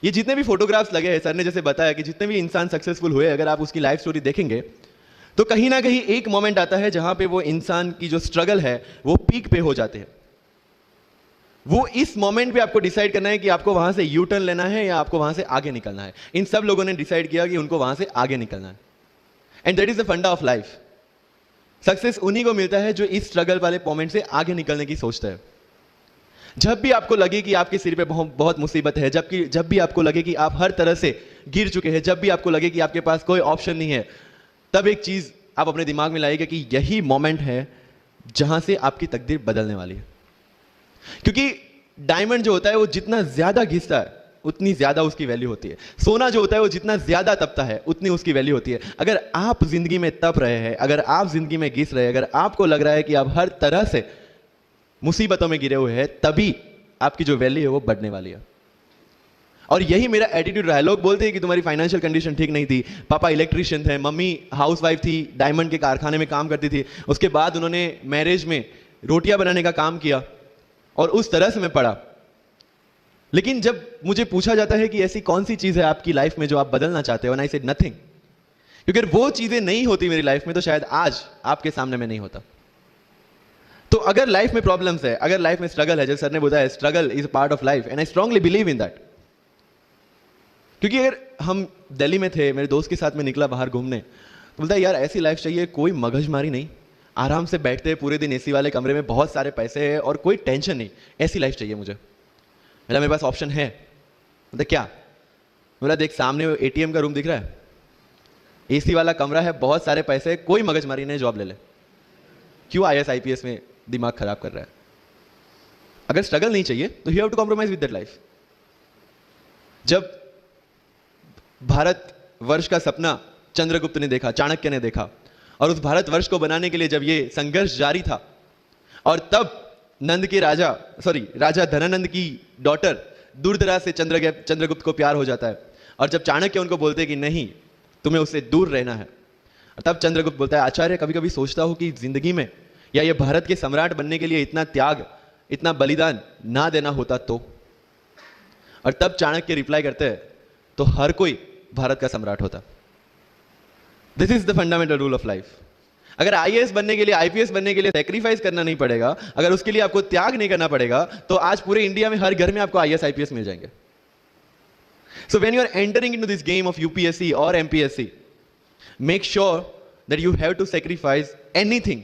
ये जितने भी फोटोग्राफ्स लगे हैं, सर ने जैसे बताया कि जितने भी इंसान सक्सेसफुल हुए, अगर आप उसकी लाइफ स्टोरी देखेंगे तो कहीं ना कहीं एक मोमेंट आता है जहां पे वो इंसान की जो स्ट्रगल है वो पीक पे हो जाते हैं। वो इस मोमेंट पे आपको डिसाइड करना है कि आपको वहां से यू टर्न लेना है या आपको वहां से आगे निकलना है। इन सब लोगों ने डिसाइड किया कि उनको वहां से आगे निकलना है, एंड दैट इज द फंडा ऑफ लाइफ। सक्सेस उन्हीं को मिलता है जो इस स्ट्रगल वाले मोमेंट से आगे निकलने की सोचता है। जब भी आपको लगे कि आपके सिर पे बहुत मुसीबत है, जब भी आपको लगे कि आप हर तरह से गिर चुके हैं, जब भी आपको लगे कि आपके पास कोई ऑप्शन नहीं है, तब एक चीज आप अपने दिमाग में लाइएगा कि यही मोमेंट है जहां से आपकी तकदीर बदलने वाली है। क्योंकि डायमंड जो होता है वो जितना ज्यादा घिसता है उतनी ज्यादा उसकी वैल्यू होती है। सोना जो होता है वो जितना ज्यादा तपता है उतनी उसकी वैल्यू होती है। अगर आप जिंदगी में तप रहे हैं, अगर आप जिंदगी में घिस रहे हैं, अगर आपको लग रहा है कि आप हर तरह से मुसीबतों में गिरे हुए हैं, तभी आपकी जो वैल्यू है वो बढ़ने वाली है। और यही मेरा एटीट्यूड रहा है। लोग बोलते हैं कि तुम्हारी फाइनेंशियल कंडीशन ठीक नहीं थी, पापा इलेक्ट्रिशियन थे, मम्मी हाउसवाइफ थी, डायमंड के कारखाने में काम करती थी, उसके बाद उन्होंने मैरिज में रोटियां बनाने का काम किया और उस तरह से मैं पढ़ा। लेकिन जब मुझे पूछा जाता है कि ऐसी कौन सी चीज है आपकी लाइफ में जो आप बदलना चाहते हो, आई सेड नथिंग। क्योंकि अगर वो चीजें नहीं होती मेरी लाइफ में तो शायद आज आपके सामने मैं नहीं होता। तो अगर लाइफ में प्रॉब्लम्स है, अगर लाइफ में स्ट्रगल है, जैसे सर ने बताया struggle is part of life, and I strongly believe in that. क्योंकि अगर हम दिल्ली में थे, मेरे दोस्त के साथ में निकला बाहर घूमने, तो बोलता है यार ऐसी लाइफ चाहिए, कोई मगजमारी नहीं, आराम से बैठते हैं पूरे दिन एसी वाले कमरे में, बहुत सारे पैसे हैं और कोई टेंशन नहीं, ऐसी लाइफ चाहिए मुझे। बोला मेरे पास ऑप्शन है। बोलता क्या? बोला देख सामने एटीएम का रूम दिख रहा है, एसी वाला कमरा है, बहुत सारे पैसे, कोई मगजमारी नहीं, जॉब ले ले। क्यों आईएएस आईपीएस में दिमाग खराब कर रहा है? अगर स्ट्रगल नहीं चाहिए तो you have to compromise with that life. जब भारत वर्ष का सपना चंद्रगुप्त ने देखा, चाणक्य ने देखा, और उस भारत वर्ष को बनाने के लिए जब ये संघर्ष जारी था, और तब नंद के राजा धनानंद की डॉटर दूरदराज से चंद्रगुप्त को प्यार हो जाता है, और जब चाणक्य उनको बोलते हैं कि नहीं तुम्हें उससे दूर रहना है, तब चंद्रगुप्त बोलता है आचार्य कभी कभी सोचता हूं कि जिंदगी में या ये भारत के सम्राट बनने के लिए इतना त्याग, इतना बलिदान ना देना होता तो। और तब चाणक्य रिप्लाई करते हैं तो हर कोई भारत का सम्राट होता। This is the fundamental rule of life. अगर आईएएस बनने के लिए, आईपीएस बनने के लिए सैक्रिफाइस करना नहीं पड़ेगा, अगर उसके लिए आपको त्याग नहीं करना पड़ेगा, तो आज पूरे इंडिया में हर घर में आपको आईएएस आईपीएस मिल जाएंगे। So when you are entering into this game of UPSC और MPSC, make sure that you have to sacrifice anything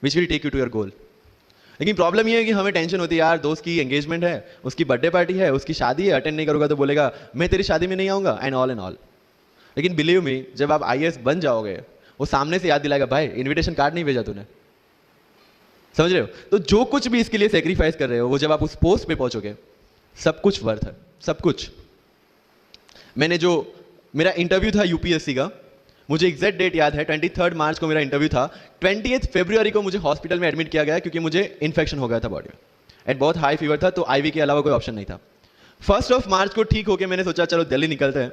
which will take you to your goal. लेकिन प्रॉब्लम यह है कि हमें टेंशन होती है यार, दोस्त की एंगेजमेंट है, उसकी बर्थडे पार्टी है, उसकी शादी है, अटेंड नहीं करूंगा तो बोलेगा मैं तेरी शादी में नहीं आऊंगा, एंड ऑल। लेकिन बिलीव मी, जब आप आईएएस बन जाओगे वो सामने से याद दिलाएगा भाई इनविटेशन कार्ड नहीं भेजा तूने। समझ रहे हो? तो जो कुछ भी इसके लिए सेक्रीफाइस कर रहे हो, वो जब आप उस पोस्ट पे पहुंचोगे सब कुछ वर्थ है, सब कुछ। मेरा इंटरव्यू था यूपीएससी का, मुझे एग्जैक्ट डेट याद है, 23 मार्च को मेरा इंटरव्यू था। 28 फरवरी को मुझे हॉस्पिटल में एडमिट किया गया क्योंकि मुझे इन्फेक्शन हो गया था बॉडी में, एंड बहुत हाई फीवर था, तो आईवी के अलावा कोई ऑप्शन नहीं था। 1 मार्च को ठीक होकर मैंने सोचा चलो दिल्ली निकलते हैं।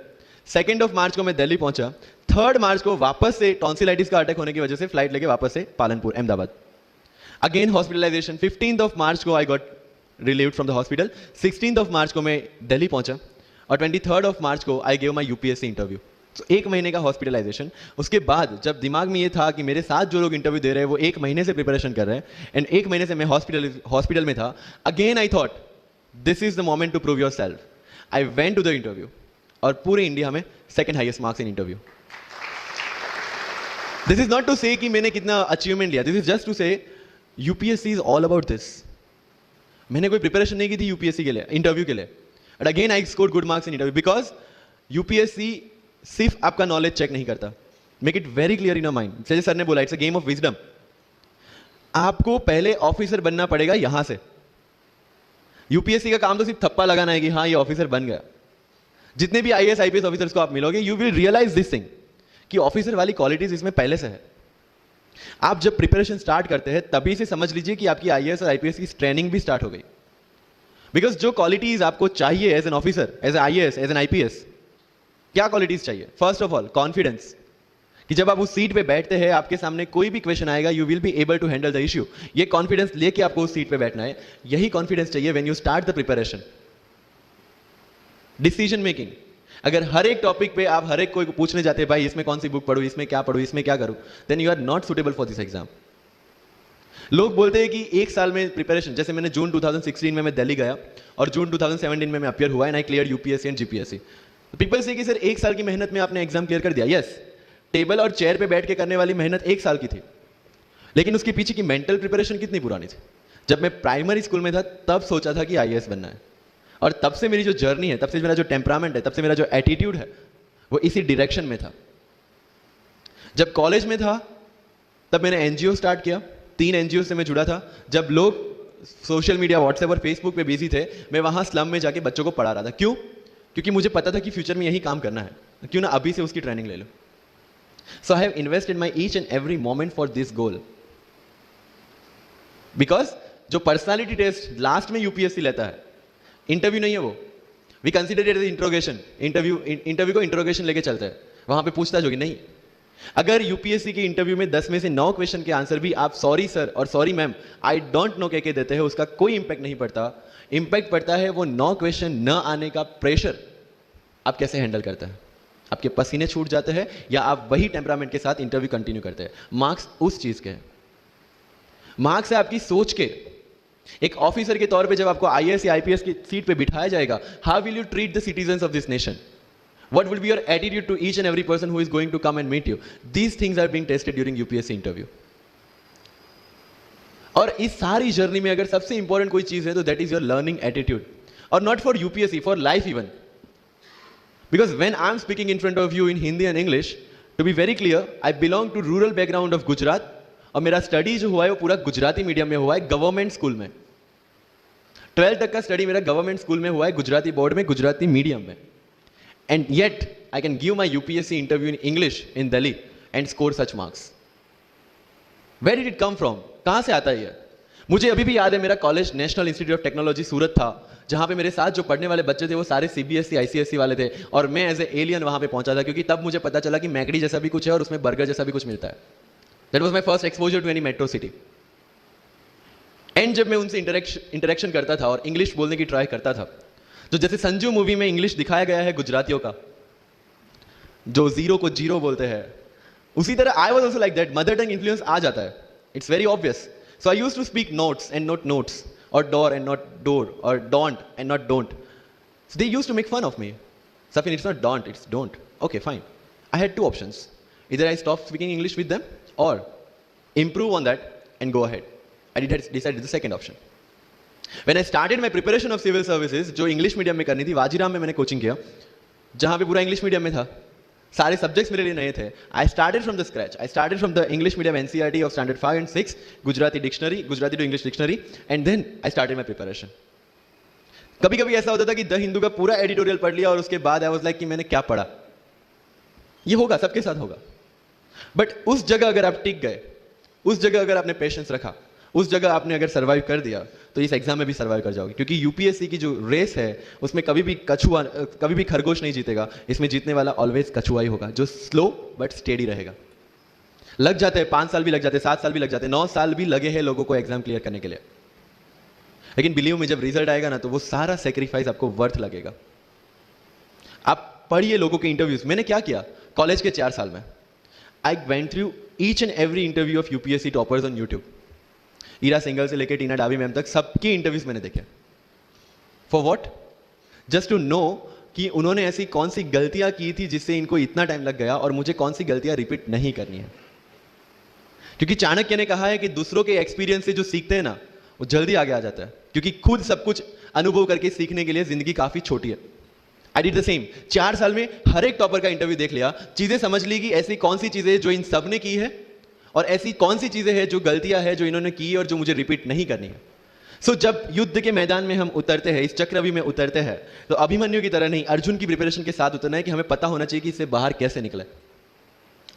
2 मार्च को मैं दिल्ली पहुंचा। 3 मार्च को वापस से टॉन्सिलाइटिस का अटैक होने की वजह से फ्लाइट लेके वापस से पालनपुर अहमदाबाद, अगेन हॉस्पिटलाइजेशन। 15 मार्च को I got relieved from the hospital. 16 मार्च को मैं दिल्ली पहुंचा, और 23 मार्च को I gave my UPSC interview. तो 1 महीने का हॉस्पिटलाइजेशन। उसके बाद जब दिमाग में ये था कि मेरे साथ जो लोग इंटरव्यू दे रहे हैं वो 1 महीने से प्रिपरेशन कर रहे हैं, एंड 1 महीने से मैं हॉस्पिटल में था, again I thought this is the moment to prove yourself. I went to the interview, और पूरे इंडिया में 2nd highest marks in interview. This is not to say कि मैंने कितना अचीवमेंट लिया, this is just to say UPSC is all about this. मैंने कोई preparation नहीं की थी यूपीएससी के लिए, इंटरव्यू के लिए, but again I scored good marks in interview, because UPSC सिर्फ आपका नॉलेज चेक नहीं करता। Make it very clear in your mind, जैसे सर ने बोला it's a game of wisdom. आपको पहले ऑफिसर बनना पड़ेगा यहां से। यूपीएससी का काम तो सिर्फ थप्पा लगाना है कि हाँ ये ऑफिसर बन गया। जितने भी आईएएस आईपीएस ऑफिसर्स को आप मिलोगे, you will realise this thing कि ऑफिसर वाली क्वालिटीज इसमें पहले से है। आप जब प्रिपरेशन स्टार्ट करते हैं तभी से समझ लीजिए कि आपकी आईएएस और आईपीएस की ट्रेनिंग भी स्टार्ट हो गई। बिकॉज जो क्वालिटीज आपको चाहिए as an officer, as an IAS, as an IPS, क्या क्वालिटीज चाहिए? फर्स्ट ऑफ ऑल कॉन्फिडेंस, कि जब आप उस सीट पे बैठते हैं आपके सामने कोई भी क्वेश्चन आएगा you will be able to handle the issue. ये कॉन्फिडेंस लेके आपको उस सीट पे बैठना है। यही कॉन्फिडेंस चाहिए when you start the preparation. Decision making, अगर हर एक टॉपिक पे आप हर एक कोई को पूछने जाते हैं भाई इसमें कौन सी बुक पढ़ूं, इसमें क्या पढ़ूं, इसमें क्या करूं, then you are not suitable for this exam. लोग बोलते हैं कि एक साल में प्रिपरेशन, जैसे मैंने जून 2016 में मैं दिल्ली गया और जून 2017 में मैं अपियर हुआ and I clear UPSC and GPSC. People से कि सर एक साल की मेहनत में आपने एग्जाम क्लियर कर दिया। यस, टेबल और चेयर पे बैठ के करने वाली मेहनत एक साल की थी, लेकिन उसके पीछे की मेंटल प्रिपरेशन कितनी पुरानी थी। जब मैं प्राइमरी स्कूल में था तब सोचा था कि आईएएस बनना है, और तब से मेरी जो जर्नी है, तब से मेरा जो टेम्परामेंट है, तब से मेरा जो एटीट्यूड है वो इसी डायरेक्शन में था। जब कॉलेज में था तब मैंने एनजीओ स्टार्ट किया, 3 एनजीओ से मैं जुड़ा था। जब लोग सोशल मीडिया व्हाट्सएप और फेसबुक पे बिजी थे, मैं वहां स्लम में जाके बच्चों को पढ़ा रहा था। क्यों? क्योंकि मुझे पता था कि फ्यूचर में यही काम करना है, क्यों ना अभी से उसकी ट्रेनिंग ले लो। So I have invested my each and every moment for this goal, because जो पर्सनालिटी टेस्ट लास्ट में यूपीएससी लेता है, इंटरव्यू नहीं है वो, we consider it as interrogation. Interview को इंट्रोगेशन लेके चलता है, वहां पे पूछता जो कि नहीं। अगर यूपीएससी के इंटरव्यू में 10 में से 9 क्वेश्चन के आंसर भी आप सॉरी सर और sorry ma'am, I don't know कह के देते हैं, उसका कोई इंपैक्ट नहीं पड़ता। इंपैक्ट पड़ता है वो 9 क्वेश्चन न आने का प्रेशर आप कैसे हैंडल करते हैं। आपके पसीने छूट जाते हैं या आप वही टेम्परामेंट के साथ इंटरव्यू कंटिन्यू करते हैं। मार्क्स उस चीज के हैं, मार्क्स है आपकी सोच के। एक ऑफिसर के तौर पे जब आपको आईएएस या आईपीएस की सीट पे बिठाया जाएगा, how will you treat the citizens of this nation? What will be your attitude to each and every person who is going to come and meet you? These things are being tested during UPSC interview. और इस सारी journey में अगर सबसे important कोई चीज है तो that is your learning attitude, और not for UPSC, for life even. Because when I am speaking in front of you in Hindi and English, to be very clear, I belong to rural background of Gujarat, और मेरा study जो हुआ है वो पूरा Gujarati medium में हुआ है, गवर्नमेंट स्कूल में। 12th तक का स्टडी मेरा गवर्नमेंट स्कूल में हुआ है, गुजराती बोर्ड में, गुजराती मीडियम में। And yet, I can give my UPSC interview in English in Delhi and score such marks. Where did it come from? कहाँ से आता है ये? मुझे अभी भी याद है, मेरा college national institute of technology Surat था, जहाँ पे मेरे साथ जो पढ़ने वाले बच्चे थे वो सारे सीबीएसई आईसीएसई वाले थे, और मैं एज ए एलियन वहाँ पे पहुँचा था, क्योंकि तब मुझे पता चला कि मैकडी जैसा भी कुछ है और उसमें बर्गर जैसा भी कुछ मिलता है। That was my first exposure to any metro city. And जब मैं उनसे इंटरेक्शन करता था और इंग्लिश बोलने की ट्राई करता था, जो जैसे संजू मूवी में इंग्लिश दिखाया गया है गुजरातियों का, जो जीरो को जीरो बोलते हैं, उसी तरह I was also like that. Mother tongue influence आ जाता है, it's very obvious. So I used to speak notes and not notes, और डोर एंड नॉट डोर, और don't and not don't. So they used to make fun of me. Safin, it's not don't, it's don't. Okay fine, I had 2 options, इधर I stop speaking English with them और improve on that and go ahead. I decided the second option. When I started my preparation of civil services, जो English medium में करनी थी, वाजीराम में मैंने coaching किया, जहाँ पे पूरा इंग्लिश मीडियम में था, सारे सब्जेक्ट्स मेरे लिए नए थे। I started from the scratch, I started from the English medium NCERT of standard 5 and 6, Gujarati dictionary, Gujarati to English dictionary, and then I started my preparation. कभी कभी ऐसा होता था कि द हिंदू का पूरा एडिटोरियल पढ़ लिया और उसके बाद आई वाज लाइक कि मैंने क्या पढ़ा। ये होगा, सबके साथ होगा। बट उस जगह अगर आप टिक गए, उस जगह अगर आपने पेशेंस रखा, उस जगह आपने अगर सर्वाइव कर दिया, तो इस एग्जाम में भी सर्वाइव कर जाओगे। क्योंकि यूपीएससी की जो रेस है उसमें कभी भी खरगोश नहीं जीतेगा, इसमें जीतने वाला ऑलवेज कछुआ ही होगा, जो स्लो बट स्टेडी रहेगा। लग जाते हैं 5 साल भी लग जाते हैं, 7 साल भी लग जाते हैं, 9 साल भी लगे हैं लोगों को एग्जाम क्लियर करने के लिए, लेकिन बिलीव में जब रिजल्ट आएगा ना, तो वो सारा सेक्रीफाइस आपको वर्थ लगेगा। आप पढ़िए लोगों के इंटरव्यूज। मैंने क्या किया कॉलेज के 4 साल में, I went through each and every interview of UPSC toppers on YouTube. Ira Singhal से लेकर टीना डाबी मैम तक सबकी इंटरव्यूज मैंने देखे। For what? Just to know कि उन्होंने ऐसी कौन सी गलतियां की थी जिससे इनको इतना टाइम लग गया, और मुझे कौन सी गलतियां रिपीट नहीं करनी है। क्योंकि चाणक्य ने कहा है कि दूसरों के एक्सपीरियंस से जो सीखते हैं ना, वो जल्दी आगे आ जाता है, क्योंकि खुद सब कुछ अनुभव करके सीखने के लिए जिंदगी काफी छोटी है। I did the same. 4 साल में हर एक टॉपर का इंटरव्यू देख लिया, चीजें समझ ली कि ऐसी कौन सी चीजें जो इन सब ने की है, और ऐसी कौन सी चीजें हैं जो गलतियां हैं जो इन्होंने की और जो मुझे रिपीट नहीं करनी है। सो जब युद्ध के मैदान में हम उतरते हैं, इस चक्रव्यूह में उतरते हैं, तो अभिमन्यु की तरह नहीं, अर्जुन की प्रिपरेशन के साथ उतरना है कि हमें पता होना चाहिए कि इससे बाहर कैसे निकले।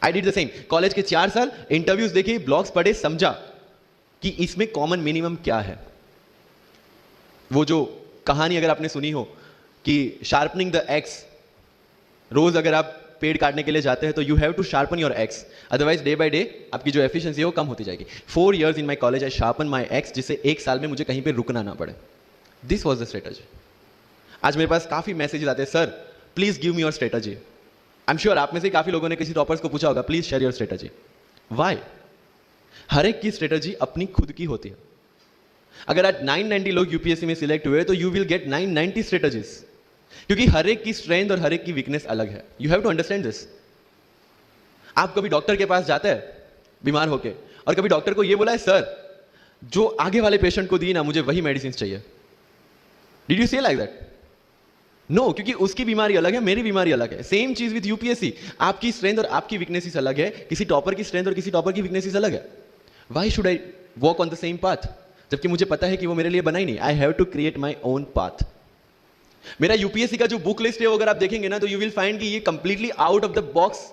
I did the same. College के 4 साल इंटरव्यूज देखे, ब्लॉग्स पढ़े, समझा कि इसमें कॉमन मिनिमम क्या है। वो जो कहानी अगर आपने सुनी हो कि शार्पनिंग द एक्स, रोज अगर आप पेड़ काटने के लिए जाते हैं तो you have to sharpen your axe, otherwise day by day आपकी जो एफिशिएंसी है वो कम होती जाएगी। 4 years in my college I sharpen my ex, जिससे 1 साल में मुझे कहीं पे रुकना ना पड़े। This was the strategy. आज मेरे पास काफी मैसेजेस आते हैं, sir please give me your strategy. I am sure आप में से काफी लोगों ने किसी टॉपर्स को पूछा होगा, please share your strategy. Why? हर एक की स्ट्रेटजी अपनी खुद की होती है। अगर आज 990 लोग यूपीएससी में सिलेक्ट हुए तो यू विल गेट 990 स्ट्रेटजीज, क्योंकि हर एक की स्ट्रेंथ और हर एक की वीकनेस अलग है। You have to understand this. आप कभी डॉक्टर के पास जाते हैं बीमार होके, और कभी डॉक्टर को यह बोला है, सर जो आगे वाले पेशेंट को दी ना, मुझे वही मेडिसिन चाहिए। डिड यू से लाइक दैट? नो, क्योंकि उसकी बीमारी अलग है, मेरी बीमारी अलग है। सेम चीज विद यूपीएससी, आपकी स्ट्रेंथ और आपकी वीकनेसेस अलग है, किसी टॉपर की स्ट्रेंथ और किसी टॉपर की वीकनेसेस अलग है। Why should I walk on the same path, जबकि मुझे पता है कि वो मेरे लिए बना ही नहीं। I have to create my own path. मेरा यूपीएससी का जो बुक लिस्ट है, अगर आप देखेंगे ना, तो यू विल फाइंड कि ये completely out of the box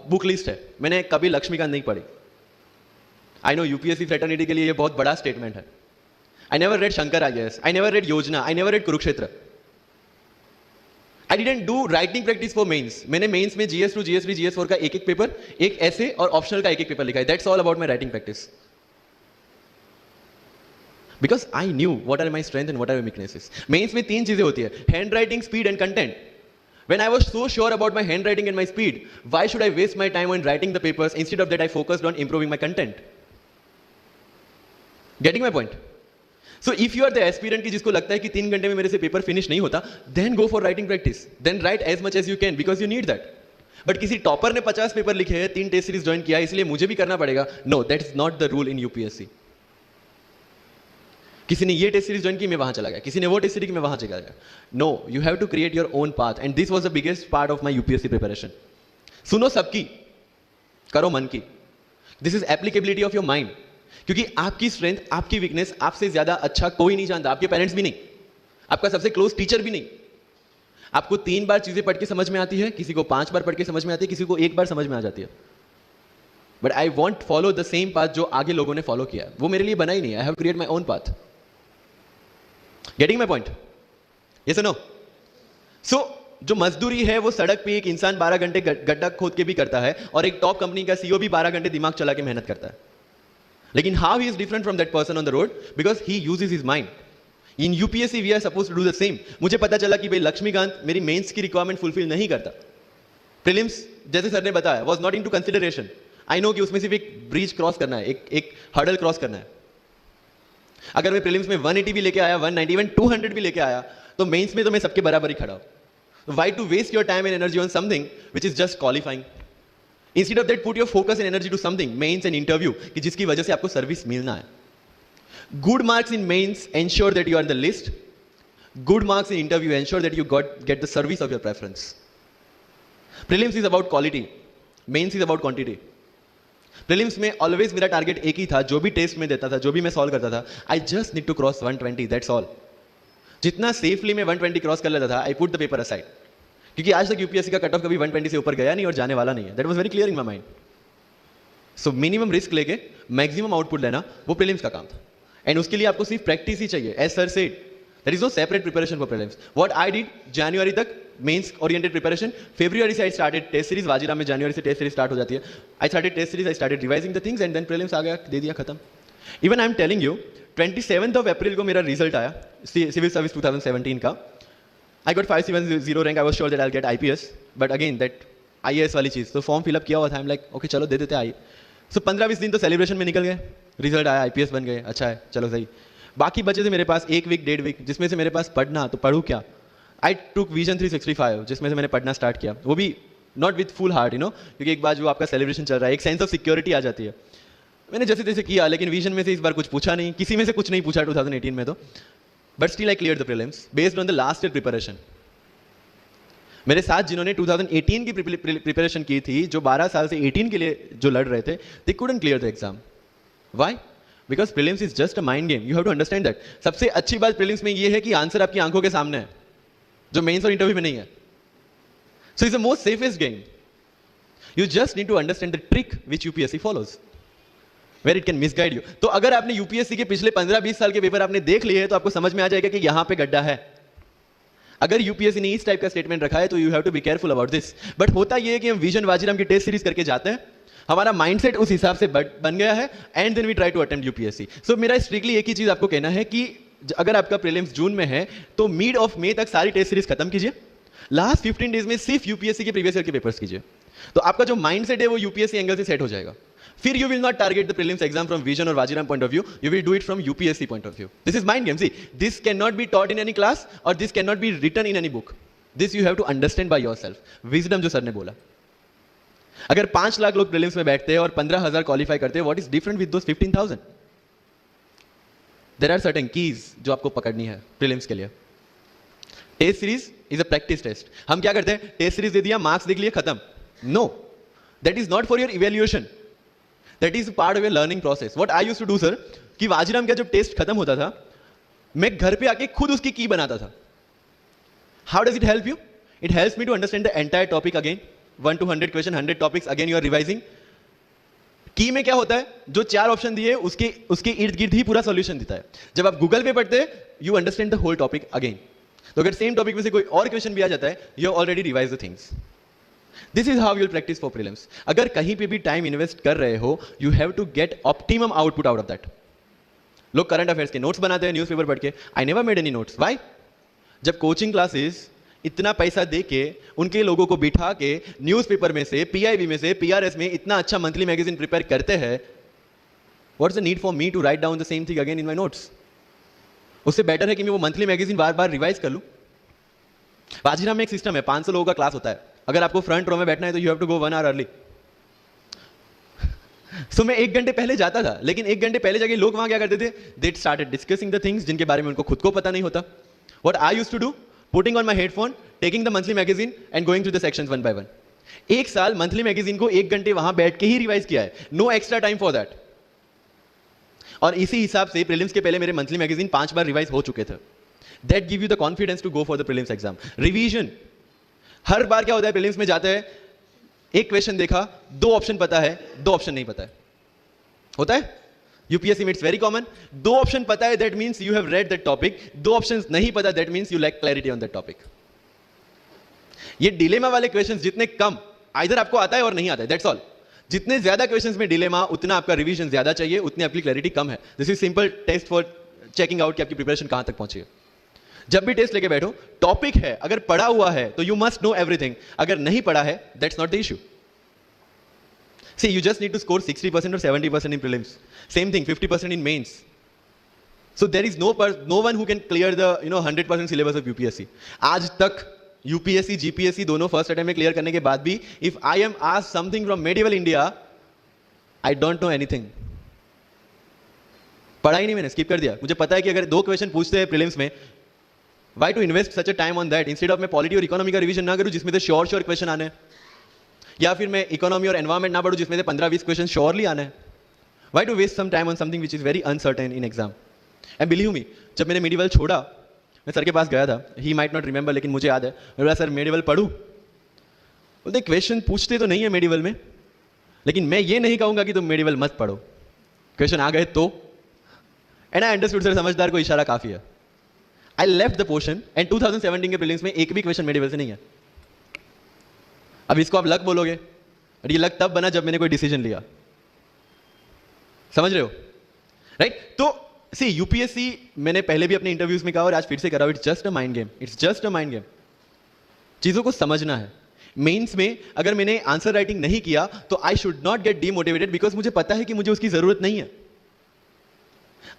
book list है। मैंने कभी लक्ष्मीकांत नहीं पढ़ी। आई नो यूपीएससी फ्रेटर्निटी के लिए ये बहुत बड़ा स्टेटमेंट है। I never read Shankar IAS, I never read Yojana, I never read Kurukshetra. I didn't do writing practice for mains. मैंने मेंस में जीएस 2, जीएस 3, जीएस 4 का एक एक पेपर, एक ऐसे और ऑप्शनल का एक एक पेपर लिखा है। That's all about my writing practice, because I knew what are my strength and what are my weaknesses. Mains में 3 चीजें होती है, handwriting, speed and content. When I was so sure about my handwriting and my speed, why should I waste my time on writing the papers? Instead of that, I focused on improving my content. Getting my point? So if you are the aspirant की जिसको लगता है कि 3 घंटे में मेरे से paper finish नहीं होता, then go for writing practice. Then write as much as you can because you need that. But किसी टॉपर ने 50 पेपर लिखे हैं, 3 टेस्ट सीरीज ज्वाइन किया, इसलिए मुझे भी करना पड़ेगा। No, that is not the rule in UPSC. किसी ने ये टेस्ट सीरीज ज्वाइन की, मैं वहां चला गया, किसी ने वो टेस्ट सीरीज की, मैं वहां चला गया। No, you have to create your own path, and this was the biggest part of my UPSC preparation. सुनो सबकी, करो मन की। This is applicability of your mind, क्योंकि आपकी स्ट्रेंथ, आपकी वीकनेस आपसे ज्यादा अच्छा कोई नहीं जानता। आपके पेरेंट्स भी नहीं, आपका सबसे क्लोज टीचर भी नहीं। आपको 3 बार चीजें पढ़ के समझ में आती है, किसी को 5 बार पढ़ के समझ में आती है, किसी को 1 बार समझ में आ जाती है। But I want follow the same path जो आगे लोगों ने फॉलो किया। वो मेरे लिए बना ही नहीं। I have create my own path. Getting my point? Yes और नो? सो जो मजदूरी है वो सड़क पे एक इंसान 12 घंटे गड्ढा खोद के भी करता है, और एक टॉप कंपनी का सीईओ भी 12 घंटे दिमाग चला के मेहनत करता है। लेकिन how he is different from that person on the road? Because he uses his mind. In UPSC we are suppose to do the same. मुझे पता चला कि भाई लक्ष्मीकांत मेरी मेंस की रिक्वायरमेंट फुलफिल नहीं करता। प्रीलिम्स जैसे सर ने बताया was not into consideration. I know कि उसमें सिर्फ एक ब्रिज क्रॉस करना है, एक हर्डल क्रॉस करना है। अगर मैं प्रीलिम्स में 180 भी लेके आया, 190, इवन 200 भी लेके आया, तो मेंस में तो मैं सबके बराबर ही खड़ा हूं। Why to waste your time and energy on something which is just qualifying? Instead of that put your focus and energy to something, mains and interview, कि जिसकी वजह से आपको सर्विस मिलना है। Good marks in mains ensure that you are in the list. Good marks in interview ensure that you get the service of your preference. Prelims is about quality, mains is about quantity. Prelims में always मेरा target एक ही था, जो भी test में देता था, जो भी मैं सॉल्व करता था, I just need to cross 120, that's all. जितना सेफली मैं 120 क्रॉस कर लेता था, I put the paper aside, क्योंकि आज तक यूपीएससी का कट ऑफ कभी 120 से ऊपर गया नहीं और जाने वाला नहीं है। That was very clear in my mind. So minimum risk लेके मैक्सिमम आउटपुट लेना वो प्रीलिम्स का काम था, एंड उसके लिए आपको सिर्फ प्रैक्टिस ही चाहिए। As sir said, there is no separate preparation for prelims. What I did, जनवरी तक मेंस ओरिएंटेड प्रिपरेशन, फरवरी से I started test series. Vajiram में जनवरी से टेस्ट सीरीज स्टार्ट हो जाती है। I started test series, I started revising the things, and then prelims आ गया, दे दिया, खत्म। Even I am telling you, 27 of April को मेरा रिजल्ट आया सिविल सर्विस 2017 का। I got 570 rank. I was sure that I will get IPS, but again that IAS वाली चीज, तो फॉर्म फिलअप किया हुआ था। आई एम लाइक ओके चलो दे देते आई। सो 15-20 दिन तो सेलिब्रेशन में निकल गए। रिजल्ट आया, आईपीएस बन गए, अच्छा है, चलो सही। बाकी बचे थे मेरे पास 1 वीक 1.5 वीक, जिसमें से मेरे पास पढ़ना, तो पढ़ूँ क्या? आई टुक विजन 365, जिसमें से मैंने पढ़ना स्टार्ट किया, वो भी not with full heart, you know, क्योंकि एक बार जो आपका सेलिब्रेशन चल रहा है, एक सेंस ऑफ सिक्योरिटी आ जाती है। मैंने जैसे तैसे किया, लेकिन विजन में से इस बार कुछ पूछा नहीं, किसी में से कुछ नहीं पूछा 2018 में तो, but still I clear the prelims based on the last year preparation. मेरे साथ जिन्होंने 2018 की प्रिपरेशन की थी, जो 12 साल से 18 के लिए जो लड़ रहे थे, they couldn't clear the exam. Why? Because prelims is just a mind game, you have to understand that. सबसे अच्छी बात प्रीलिम्स में ये है कि आंसर आपकी आंखों के सामने है, जो मेंस और इंटरव्यू में नहीं है। So it's the most safest game. You just need to understand the trick which UPSC follows, where it can misguide you. तो अगर आपने यूपीएससी के पिछले 15-20 साल के पेपर आपने देख लिए हैं, तो आपको समझ में आ जाएगा कि यहां पे गड्ढा है। अगर यूपीएससी ने इस टाइप का स्टेटमेंट रखा है, तो you have to be careful about this. But होता यह है कि हम विजन वाजीराम की टेस्ट सीरीज करके जाते हैं, हमारा माइंडसेट उस हिसाब से बन गया है, and then we try to attempt UPSC. So मेरा स्ट्रिक्टली एक ही चीज आपको कहना है कि अगर आपका प्रीलिम्स जून में है तो मिड ऑफ मई तक सारी टेस्ट सीरीज खत्म कीजिए, लास्ट 15 डेज में सिर्फ यूपीएससी के प्रीवियस ईयर के पेपर्स कीजिए, तो आपका जो माइंडसेट है वो यूपीएससी एंगल से सेट हो जाएगा। फिर you will not target the prelims exam from Vision और Vajiram point of view, you will do it from UPSC point of view. This is mind game, see this can not be taught in any class और this can not be written in any book, this you have to understand by yourself. Wisdom जो sir ने बोला, अगर 5 लाख लोग prelims में बैठते हैं और 15,000 क्वालिफाई करते हैं, what is different with those 15,000? There are certain keys जो आपको पकड़नी है प्रीलिम्स के लिए। Test series is a practice test. हम क्या करते हैं, टेस्ट सीरीज दे दिया, मार्क्स देख लिए, खत्म। No, that is not for your evaluation, that is part of your learning process. What I used to do sir, कि वाजीराम का जब टेस्ट खत्म होता था, मैं घर पे आके खुद उसकी की बनाता था। How does it help you? It helps me to understand the entire topic again, 1 to 100 question, 100 topics, again you are revising. Key में क्या होता है, जो 4 ऑप्शन दिए उसके इर्द गिर्द ही पूरा सॉल्यूशन देता है। जब आप गूगल पे पढ़ते हैं, you understand the whole topic again. तो अगर सेम टॉपिक में से कोई और क्वेश्चन भी आ जाता है, you have already revise the things. This is how you will practice for prelims. अगर कहीं पे भी टाइम इन्वेस्ट कर रहे हो, you have to get optimum output out of that. लोग करंट अफेयर्स के नोट्स बनाते हैं न्यूज़पेपर पढ़ के, I never made any notes. Why? जब कोचिंग क्लासेस इतना पैसा दे के उनके लोगों को बिठा के न्यूज़पेपर में से, पीआईबी में से, पीआरएस में इतना अच्छा मंथली मैगजीन प्रिपेयर करते हैं, what is the need for me to write down the same thing again in my notes? उससे बेटर है कि मैं वो मंथली मैगजीन बार बार रिवाइज कर लूं। वाजीराम में एक सिस्टम है, 500 लोगों का क्लास होता है। अगर आपको फ्रंट रो में बैठना है तो you have to go 1 hour early. So मैं 1 घंटे पहले जाता था, लेकिन 1 घंटे पहले जाके लोग वहां क्या करते थे, they started discussing the things जिनके बारे में उनको खुद को पता नहीं होता। What I used to do, putting on my headphone, taking the monthly magazine and going through the sections one by one. 1 साल मंथली मैगजीन को 1 घंटे वहां बैठ के ही रिवाइज किया है, no extra time for that. और इसी हिसाब से प्रीलिम्स के पहले मेरे मंथली मैगजीन 5 बार रिवाइज हो चुके थे। That give you the confidence to go for the prelims exam. Revision, हर बार क्या होता है प्रीलिम्स में जाते हैं, एक क्वेश्चन देखा, 2 ऑप्शन पता है, 2 ऑप्शन नहीं पता है, होता है यूपीएससी में, इट्स वेरी कॉमन। 2 ऑप्शन पता है, that means you have read that topic, 2 option नहीं पता, that means you lack clarity on that topic. ये डिलेमा वाले क्वेश्चंस जितने कम, आइदर आपको आता है और नहीं आता है, दैट्स ऑल। जितने ज्यादा क्वेश्चंस में डिलेमा, उतना आपका रिवीजन ज्यादा चाहिए, उतनी आपकी क्लैरिटी कम है। This is simple test for checking out कि आपकी प्रिपरेशन कहां तक पहुंची है। जब भी टेस्ट लेके बैठो, टॉपिक है, अगर पढ़ा हुआ है तो यू मस्ट नो एवरीथिंग, अगर नहीं पढ़ा है that's not the issue. See, you just need to score 60% or 70% in prelims. Same thing, 50% in mains. So there is no one who can clear the 100% syllabus of UPSC. आज तक UPSC, GPSC दोनों first attempt में clear करने के बाद भी, if I am asked something from medieval India, I don't know anything. पढ़ा ही नहीं, मैंने स्किप कर दिया। मुझे पता है कि अगर 2 क्वेश्चन पूछते हैं प्रीलिम्स में, why to invest such a time on that instead of मैं पॉलिटी और इकोनॉमी का रिवीजन ना करूं जिसमें से श्योर क्वेश्चन आने हैं, या फिर मैं इकोनॉमी और एनवायरमेंट ना पढ़ूं जिसमें से 15-20 क्वेश्चन श्योरली आना है। Why to waste some time on something which is very uncertain in exam? And believe me, जब मैंने मेडिवल छोड़ा, मैं सर के पास गया था, ही माइट नॉट रिमेंबर, लेकिन मुझे याद है, मैं बोला सर मेडिवल पढ़ूं? बोलते क्वेश्चन पूछते तो नहीं है मेडिवल में, लेकिन मैं ये नहीं कहूंगा कि तुम मेडिवल मत पढ़ो, क्वेश्चन आ गए तो। एंड आई अंडरस्टूड सर, समझदार को इशारा काफी है। I left the portion and 2017 के प्रीलिम्स में एक भी क्वेश्चन मेडिवल से नहीं है। अब इसको आप लक बोलोगे, और ये लक तब बना जब मैंने कोई डिसीजन लिया, समझ रहे हो, राइट? तो सी यूपीएससी, मैंने पहले भी अपने इंटरव्यूज में कहा और आज फिर से करा, it's just a mind game, it's just a mind game. चीजों को समझना है। मेंस में अगर मैंने आंसर राइटिंग नहीं किया तो I should not gate demotivated, because मुझे पता है कि मुझे उसकी जरूरत नहीं है।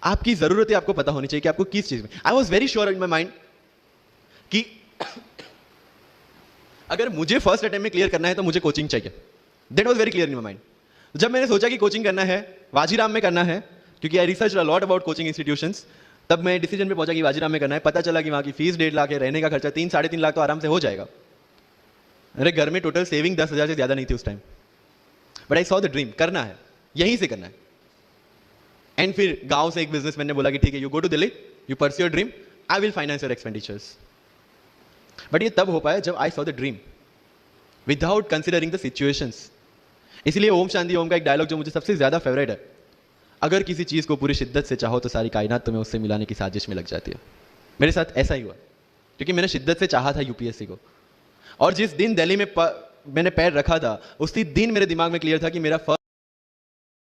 आपकी जरूरत है, आपको पता होनी चाहिए कि आपको किस चीज में। I was very sure in my mind कि अगर मुझे फर्स्ट अटेम्प्ट में क्लियर करना है तो मुझे कोचिंग चाहिए। That was very clear in my mind. जब मैंने सोचा कि कोचिंग करना है, वाजीराम में करना है, क्योंकि I research a lot about coaching institutions, तब मैं डिसीजन पे पहुंचा कि वाजीराम में करना है। पता चला कि वहां की फीस 1.5 लाख है, रहने का खर्चा 3-3.5 लाख तो आराम से हो जाएगा। मेरे घर में टोटल सेविंग 10,000 से ज्यादा नहीं थी उस time, but I saw the dream, करना है, यहीं से करना है। एंड फिर गांव से एक बिजनेसमैन ने बोला कि ठीक है, you go to Delhi, you pursue your dream, I will finance your expenditures. But ये तब हो पाया जब I saw the dream without considering the situations. इसलिए ओम शांति ओम का एक डायलॉग जो मुझे सबसे ज्यादा फेवरेट है, अगर किसी चीज को पूरी शिद्दत से चाहो तो सारी कायनात तुम्हें उससे मिलाने की साजिश में लग जाती है। मेरे साथ ऐसा ही हुआ, क्योंकि मैंने शिद्दत से चाहा था यूपीएससी को, और जिस दिन दिल्ली में मैंने पैर रखा था, उसी दिन मेरे दिमाग में क्लियर था कि मेरा